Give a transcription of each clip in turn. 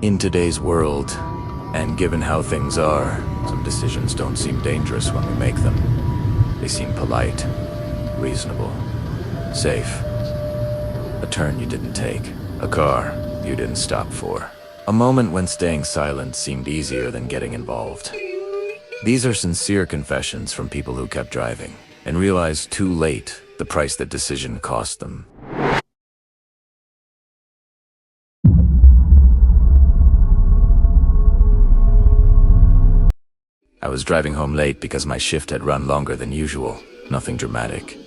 In today's world, and given how things are, some decisions don't seem dangerous when we make them. They seem polite, reasonable, safe. A turn you didn't take, a car you didn't stop for. A moment when staying silent seemed easier than getting involved. These are sincere confessions from people who kept driving and realized too late the price that decision cost them. I was driving home late because my shift had run longer than usual. Nothing dramatic.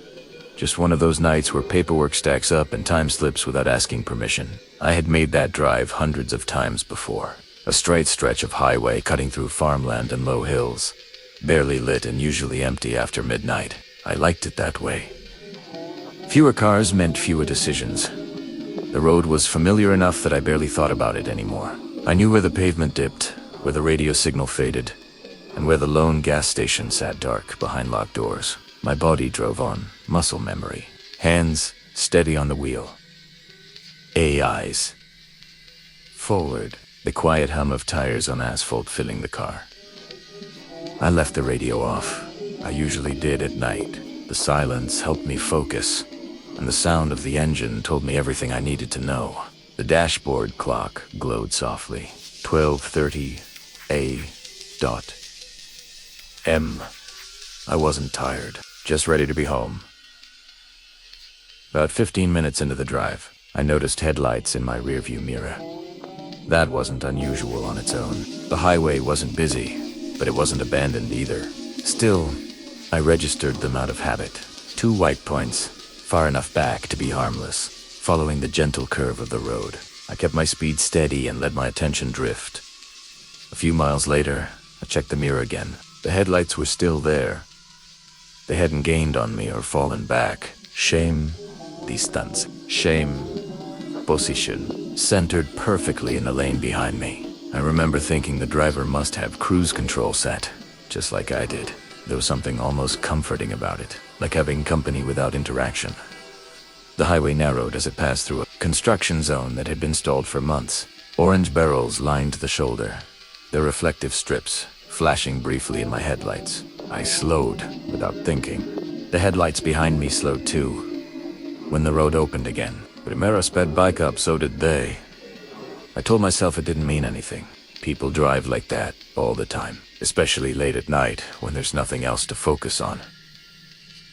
Just one of those nights where paperwork stacks up and time slips without asking permission. I had made that drive hundreds of times before. A straight stretch of highway cutting through farmland and low hills. Barely lit and usually empty after midnight. I liked it that way. Fewer cars meant fewer decisions. The road was familiar enough that I barely thought about it anymore. I knew where the pavement dipped, where the radio signal faded, and where the lone gas station sat dark behind locked doors. My body drove on, muscle memory. Hands steady on the wheel. Eyes forward, the quiet hum of tires on asphalt filling the car. I left the radio off. I usually did at night. The silence helped me focus, and the sound of the engine told me everything I needed to know. The dashboard clock glowed softly. 12:30 a.m. I wasn't tired, just ready to be home. About 15 minutes into the drive, I noticed headlights in my rearview mirror. That wasn't unusual on its own. The highway wasn't busy, but it wasn't abandoned either. Still, I registered them out of habit. 2 white points, far enough back to be harmless, following the gentle curve of the road. I kept my speed steady and let my attention drift. A few miles later, I checked the mirror again. The headlights were still there. They hadn't gained on me or fallen back. Shame, distancia. Shame, position, centered perfectly in the lane behind me. I remember thinking the driver must have cruise control set, just like I did. There was something almost comforting about it, like having company without interaction. The highway narrowed as it passed through a construction zone that had been stalled for months. Orange barrels lined the shoulder, their reflective strips flashing briefly in my headlights. I slowed without thinking. The headlights behind me slowed too. When the road opened again, Primero sped bike up, so did they. I told myself it didn't mean anything. People drive like that all the time, especially late at night when there's nothing else to focus on.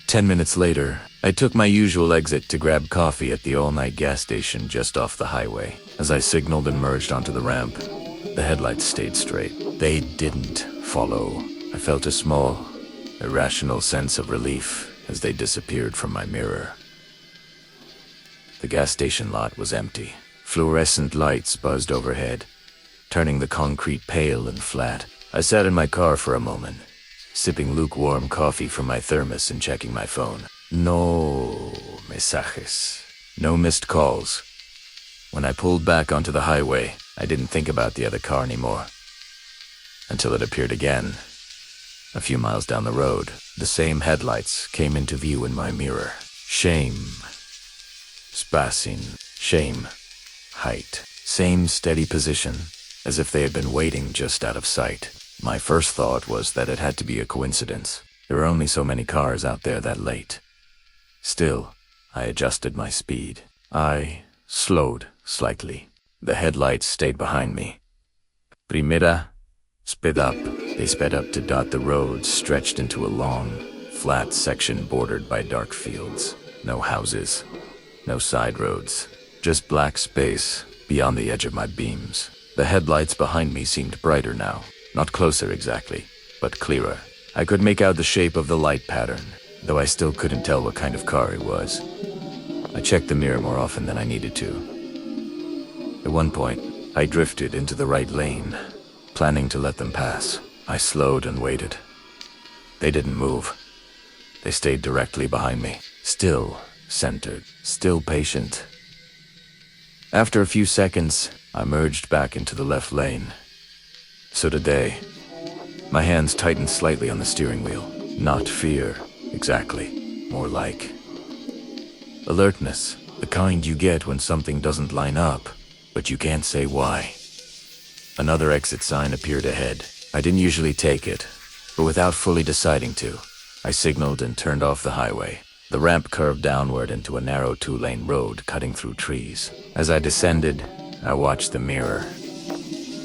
10 minutes later, I took my usual exit to grab coffee at the all-night gas station just off the highway. As I signaled and merged onto the ramp, the headlights stayed straight. They didn't follow. I felt a small, irrational sense of relief as they disappeared from my mirror. The gas station lot was empty. Fluorescent lights buzzed overhead, turning the concrete pale and flat. I sat in my car for a moment, sipping lukewarm coffee from my thermos and checking my phone. No mensajes. No missed calls. When I pulled back onto the highway, I didn't think about the other car anymore. Until it appeared again. A few miles down the road, the same headlights came into view in my mirror. Shame. Spacing. Shame. Height. Same steady position, as if they had been waiting just out of sight. My first thought was that it had to be a coincidence. There were only so many cars out there that late. Still, I adjusted my speed. I slowed slightly. The headlights stayed behind me. Primera, sped up. They sped up to dot the road stretched into a long, flat section bordered by dark fields. No houses, no side roads, just black space beyond the edge of my beams. The headlights behind me seemed brighter now. Not closer exactly, but clearer. I could make out the shape of the light pattern, though I still couldn't tell what kind of car it was. I checked the mirror more often than I needed to. At one point, I drifted into the right lane, planning to let them pass. I slowed and waited. They didn't move. They stayed directly behind me, still centered, still patient. After a few seconds, I merged back into the left lane. So did they. My hands tightened slightly on the steering wheel. Not fear, exactly. More like Alertness, the kind you get when something doesn't line up, but you can't say why. Another exit sign appeared ahead. I didn't usually take it, but without fully deciding to, I signaled and turned off the highway. The ramp curved downward into a narrow 2-lane road cutting through trees. As I descended, I watched the mirror.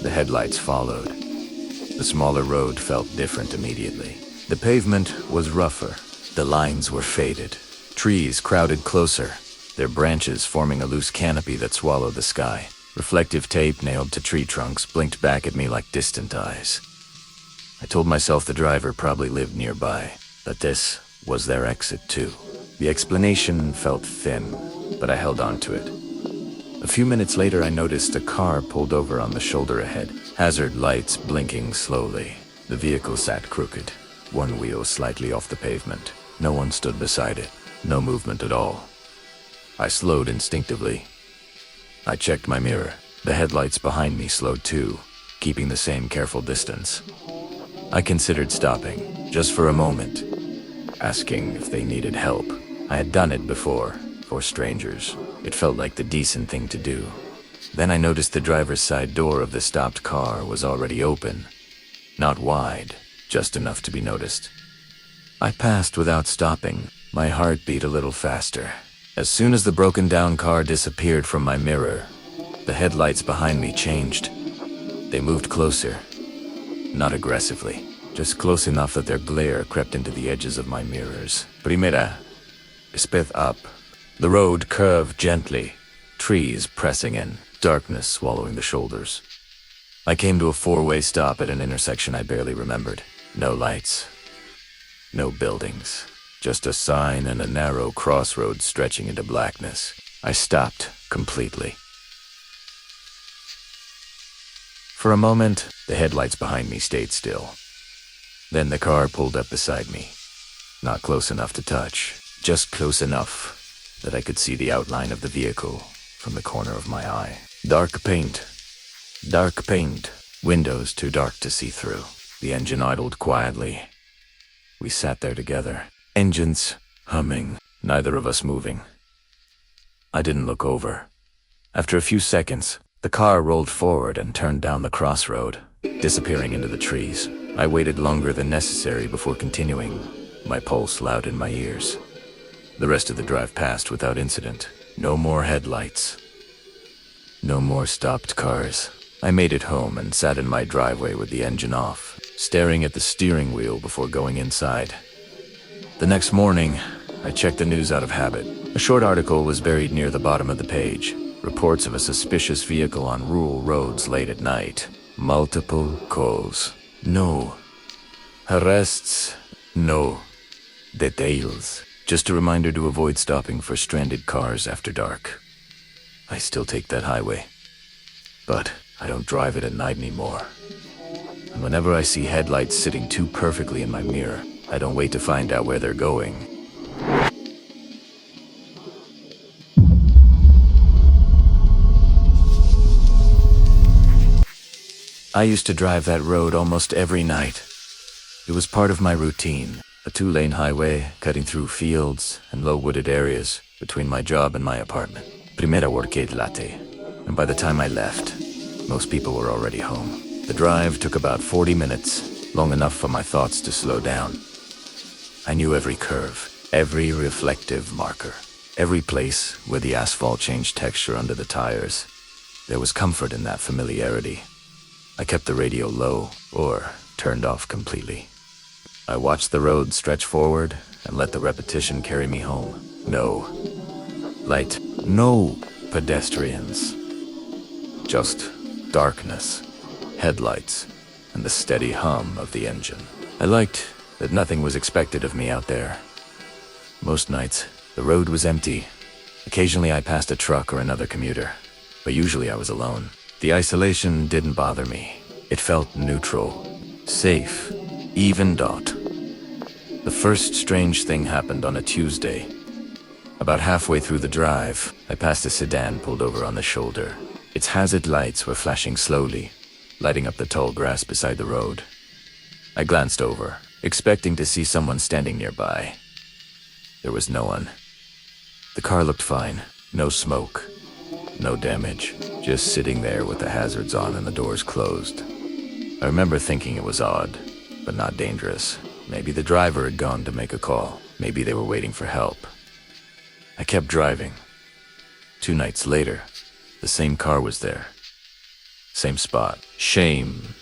The headlights followed. The smaller road felt different immediately. The pavement was rougher. The lines were faded. Trees crowded closer, their branches forming a loose canopy that swallowed the sky. Reflective tape nailed to tree trunks blinked back at me like distant eyes. I told myself the driver probably lived nearby, that this was their exit too. The explanation felt thin, but I held on to it. A few minutes later, I noticed a car pulled over on the shoulder ahead, hazard lights blinking slowly. The vehicle sat crooked, one wheel slightly off the pavement. No one stood beside it, no movement at all. I slowed instinctively. I checked my mirror. The headlights behind me slowed too, keeping the same careful distance. I considered stopping, just for a moment, asking if they needed help. I had done it before, for strangers. It felt like the decent thing to do. Then I noticed the driver's side door of the stopped car was already open. Not wide, just enough to be noticed. I passed without stopping. My heart beat a little faster. As soon as the broken-down car disappeared from my mirror, the headlights behind me changed. They moved closer. Not aggressively, just close enough that their glare crept into the edges of my mirrors. Primera. Sped up. The road curved gently, trees pressing in, darkness swallowing the shoulders. I came to a 4-way stop at an intersection I barely remembered. No lights. No buildings. Just a sign and a narrow crossroad stretching into blackness. I stopped completely. For a moment, the headlights behind me stayed still. Then the car pulled up beside me. Not close enough to touch, just close enough that I could see the outline of the vehicle from the corner of my eye. Dark paint. Windows too dark to see through. The engine idled quietly. We sat there together. Engines humming, neither of us moving. I didn't look over. After a few seconds, the car rolled forward and turned down the crossroad, disappearing into the trees. I waited longer than necessary before continuing, my pulse loud in my ears. The rest of the drive passed without incident. No more headlights. No more stopped cars. I made it home and sat in my driveway with the engine off, staring at the steering wheel before going inside. The next morning, I checked the news out of habit. A short article was buried near the bottom of the page. Reports of a suspicious vehicle on rural roads late at night. Multiple calls. No. Arrests. No. Details. Just a reminder to avoid stopping for stranded cars after dark. I still take that highway, but I don't drive it at night anymore. And whenever I see headlights sitting too perfectly in my mirror, I don't wait to find out where they're going. I used to drive that road almost every night. It was part of my routine. A 2-lane highway cutting through fields and low-wooded areas between my job and my apartment. Primera workade latte. And by the time I left, most people were already home. The drive took about 40 minutes, long enough for my thoughts to slow down. I knew every curve, every reflective marker, every place where the asphalt changed texture under the tires. There was comfort in that familiarity. I kept the radio low or turned off completely. I watched the road stretch forward and let the repetition carry me home. No light, no pedestrians. Just darkness, headlights, and the steady hum of the engine. I liked that nothing was expected of me out there. Most nights, the road was empty. Occasionally I passed a truck or another commuter, but usually I was alone. The isolation didn't bother me. It felt neutral, safe, even dot. The first strange thing happened on a Tuesday. About halfway through the drive, I passed a sedan pulled over on the shoulder. Its hazard lights were flashing slowly, lighting up the tall grass beside the road. I glanced over, expecting to see someone standing nearby. There was no one. The car looked fine. No smoke, no damage. Just sitting there with the hazards on and the doors closed. I remember thinking it was odd, but not dangerous. Maybe the driver had gone to make a call. Maybe they were waiting for help. I kept driving. 2 nights later, the same car was there. Same spot. Shame.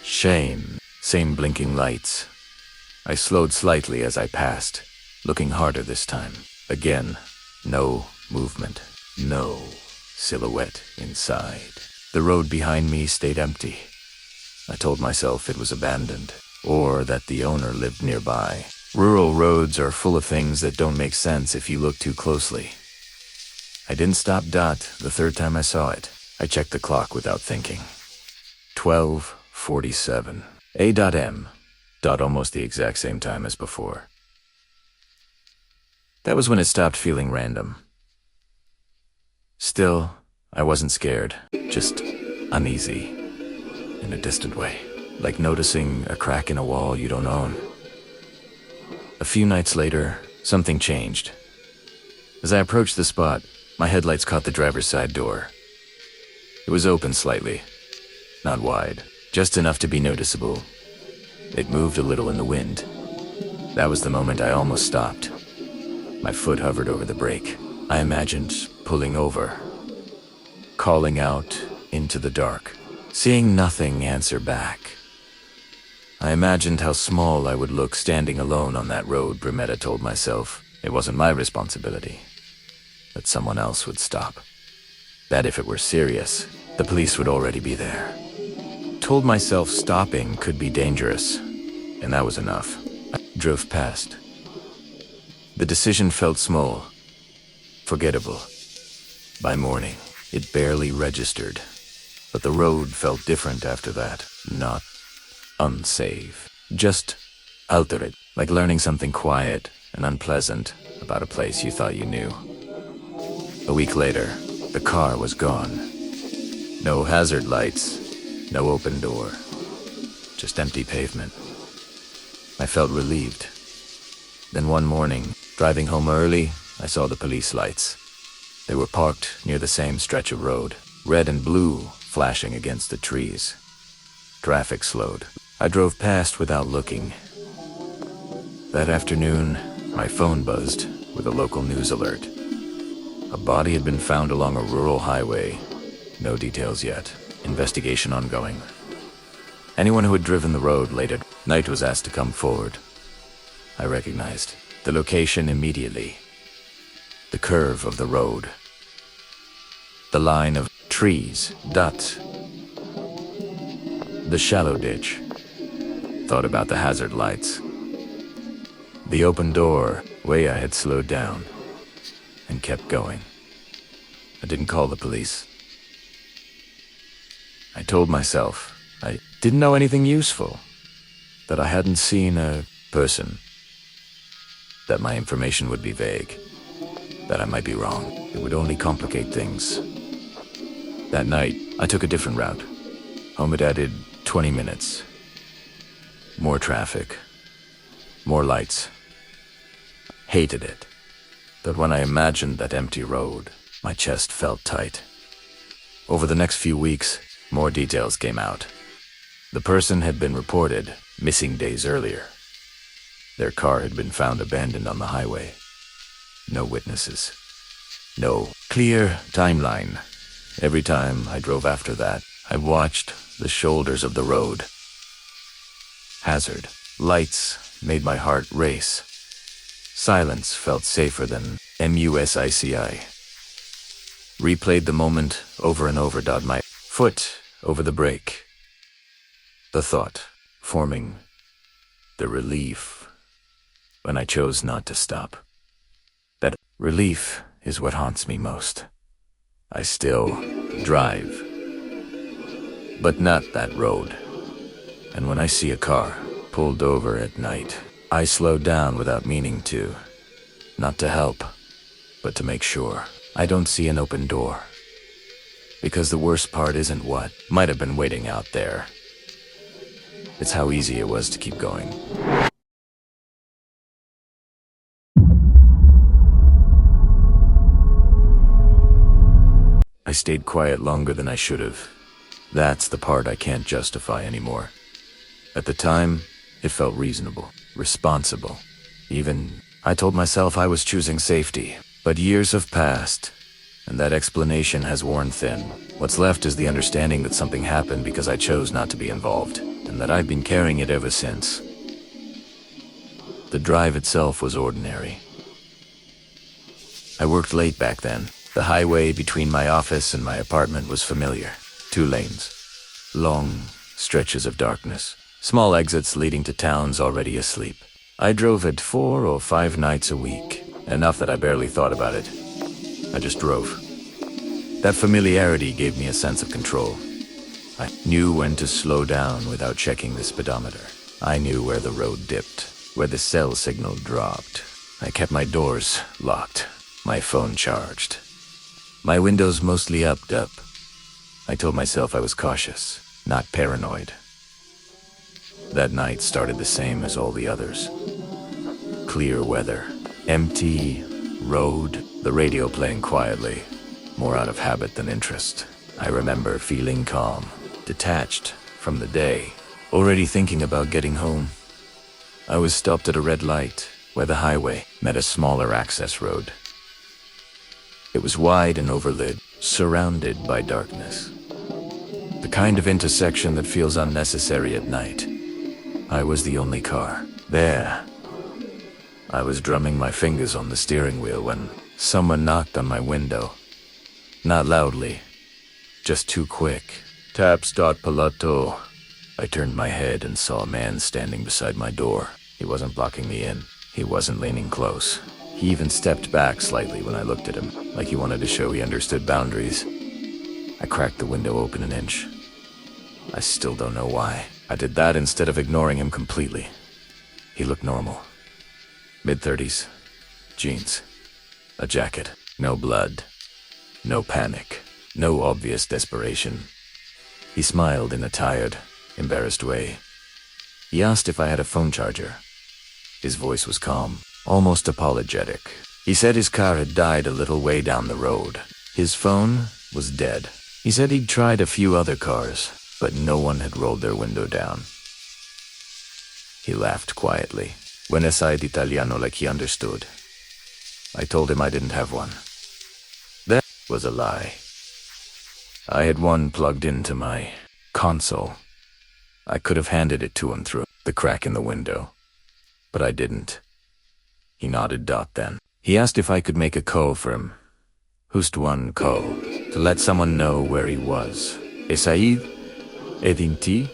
Same blinking lights. I slowed slightly as I passed, looking harder this time. Again, no movement. No silhouette inside. The road behind me stayed empty. I told myself it was abandoned, or that the owner lived nearby. Rural roads are full of things that don't make sense if you look too closely. I didn't stop the 3rd time I saw it. I checked the clock without thinking. 12:47. A.M. Almost the exact same time as before. That was when it stopped feeling random. Still, I wasn't scared, just uneasy, in a distant way, like noticing a crack in a wall you don't own. A few nights later, something changed. As I approached the spot, my headlights caught the driver's side door. It was open slightly, not wide, just enough to be noticeable. It moved a little in the wind. That was the moment I almost stopped. My foot hovered over the brake. I imagined pulling over, calling out into the dark, seeing nothing answer back. I imagined how small I would look standing alone on that road. Brumetta told myself it wasn't my responsibility, that someone else would stop. That if it were serious, the police would already be there. Told myself stopping could be dangerous, and that was enough. I drove past. The decision felt small, forgettable. By morning, it barely registered, but the road felt different after that. Not unsafe, just altered, like learning something quiet and unpleasant about a place you thought you knew. A week later, the car was gone. No hazard lights, no open door, just empty pavement. I felt relieved. Then one morning, driving home early, I saw the police lights. They were parked near the same stretch of road, red and blue flashing against the trees. Traffic slowed. I drove past without looking. That afternoon, my phone buzzed with a local news alert. A body had been found along a rural highway. No details yet. Investigation ongoing. Anyone who had driven the road late at night was asked to come forward. I recognized the location immediately. The curve of the road. The line of trees, the shallow ditch. Thought about the hazard lights. The open door, way I had slowed down and kept going. I didn't call the police. I told myself I didn't know anything useful, that I hadn't seen a person, that my information would be vague, that I might be wrong. It would only complicate things. That night, I took a different route. Home had added 20 minutes. More traffic. More lights. Hated it. But when I imagined that empty road, my chest felt tight. Over the next few weeks, more details came out. The person had been reported missing days earlier. Their car had been found abandoned on the highway. No witnesses. No clear timeline. Every time I drove after that, I watched the shoulders of the road. Hazard. Lights made my heart race. Silence felt safer than music. Replayed the moment over and over. My foot over the brake. The thought forming. The relief when I chose not to stop. That relief is what haunts me most. I still drive, but not that road. And when I see a car pulled over at night, I slow down without meaning to. Not to help, but to make sure I don't see an open door. Because the worst part isn't what might have been waiting out there. It's how easy it was to keep going. I stayed quiet longer than I should have. That's the part I can't justify anymore. At the time, it felt reasonable, responsible. Even, I told myself I was choosing safety. But years have passed, and that explanation has worn thin. What's left is the understanding that something happened because I chose not to be involved, and that I've been carrying it ever since. The drive itself was ordinary. I worked late back then. The highway between my office and my apartment was familiar. 2 lanes. Long stretches of darkness. Small exits leading to towns already asleep. I drove it 4 or 5 nights a week. Enough that I barely thought about it. I just drove. That familiarity gave me a sense of control. I knew when to slow down without checking the speedometer. I knew where the road dipped, where the cell signal dropped. I kept my doors locked, my phone charged. My windows mostly up. I told myself I was cautious, not paranoid. That night started the same as all the others. Clear weather. Empty road, the radio playing quietly, more out of habit than interest. I remember feeling calm, detached from the day, already thinking about getting home. I was stopped at a red light where the highway met a smaller access road. It was wide and overlit, surrounded by darkness. The kind of intersection that feels unnecessary at night. I was the only car there. I was drumming my fingers on the steering wheel when someone knocked on my window. Not loudly, just too quick. Taps dot palato. I turned my head and saw a man standing beside my door. He wasn't blocking me in. He wasn't leaning close. He even stepped back slightly when I looked at him, like he wanted to show he understood boundaries. I cracked the window open an inch. I still don't know why. I did that instead of ignoring him completely. He looked normal. Mid-30s, jeans, a jacket, no blood, no panic, no obvious desperation. He smiled in a tired, embarrassed way. He asked if I had a phone charger. His voice was calm, almost apologetic. He said his car had died a little way down the road. His phone was dead. He said he'd tried a few other cars, but no one had rolled their window down. He laughed quietly. When I said Italiano like he understood. I told him I didn't have one. That was a lie. I had one plugged into my console. I could have handed it to him through the crack in the window, but I didn't. He nodded then. He asked if I could make a call for him. Just one call, to let someone know where he was. Esaid? Edinti?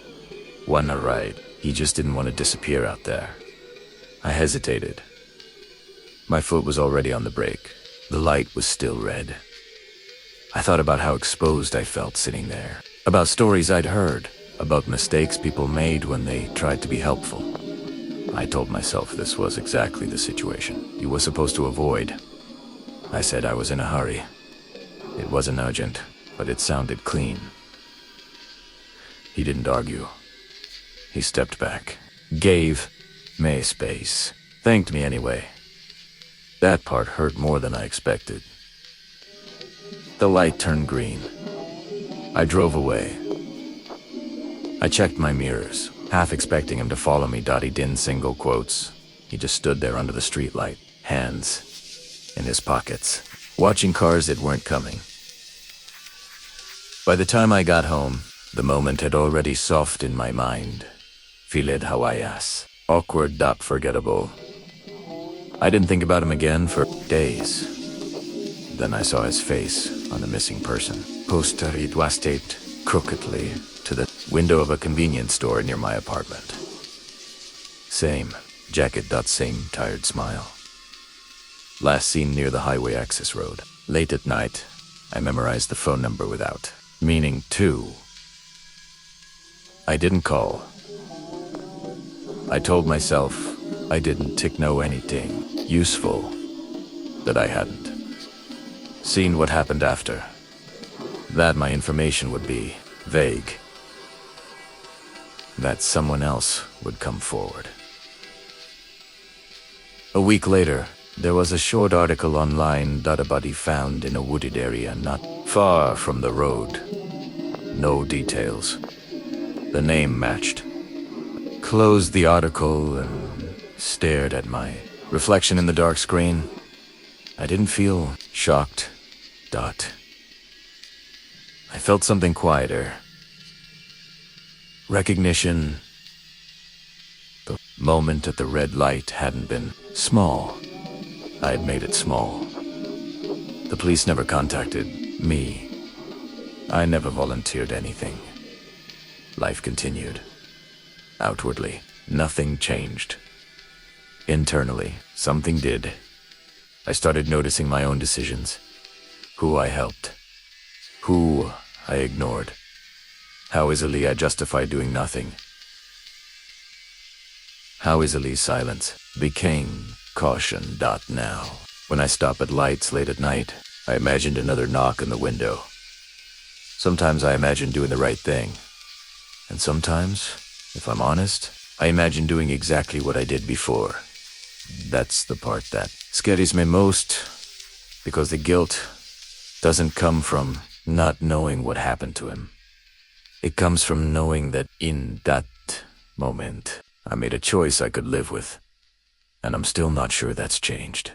Wanna ride. He just didn't want to disappear out there. I hesitated. My foot was already on the brake. The light was still red. I thought about how exposed I felt sitting there, about stories I'd heard, about mistakes people made when they tried to be helpful. I told myself this was exactly the situation he was supposed to avoid. I said I was in a hurry. It wasn't urgent, but it sounded clean. He didn't argue. He stepped back, gave me space, thanked me anyway. That part hurt more than I expected. The light turned green. I drove away. I checked my mirrors, half expecting him to follow me. He didn't. Single quotes. He just stood there under the streetlight, hands in his pockets, watching cars that weren't coming. By the time I got home, the moment had already softened in my mind. Filed Hawaiias. Awkward. Forgettable. I didn't think about him again for days. Then I saw his face on the missing person. Poster. It was taped crookedly to the window of a convenience store near my apartment. Same jacket. Same tired smile. Last seen near the highway access road. Late at night, I memorized the phone number without meaning to. I didn't call. I told myself I didn't know anything useful that I hadn't. Seen what happened after. That my information would be vague. That someone else would come forward. A week later, There was a short article online that a body found in a wooded area not far from the road. No details. The name matched. Closed the article and stared at my reflection in the dark screen. I didn't feel shocked. I felt something quieter. Recognition. The moment at the red light hadn't been small. I had made it small. The police never contacted me. I never volunteered anything. Life continued. Outwardly, nothing changed. Internally, something did. I started noticing my own decisions. Who I helped. Who I ignored. How easily I justified doing nothing. How easily silence became caution. Now, when I stop at lights late at night, I imagined another knock on the window. Sometimes I imagine doing the right thing. And sometimes, if I'm honest, I imagine doing exactly what I did before. That's the part that scares me most, because the guilt doesn't come from not knowing what happened to him. It comes from knowing that in that moment, I made a choice I could live with, and I'm still not sure that's changed.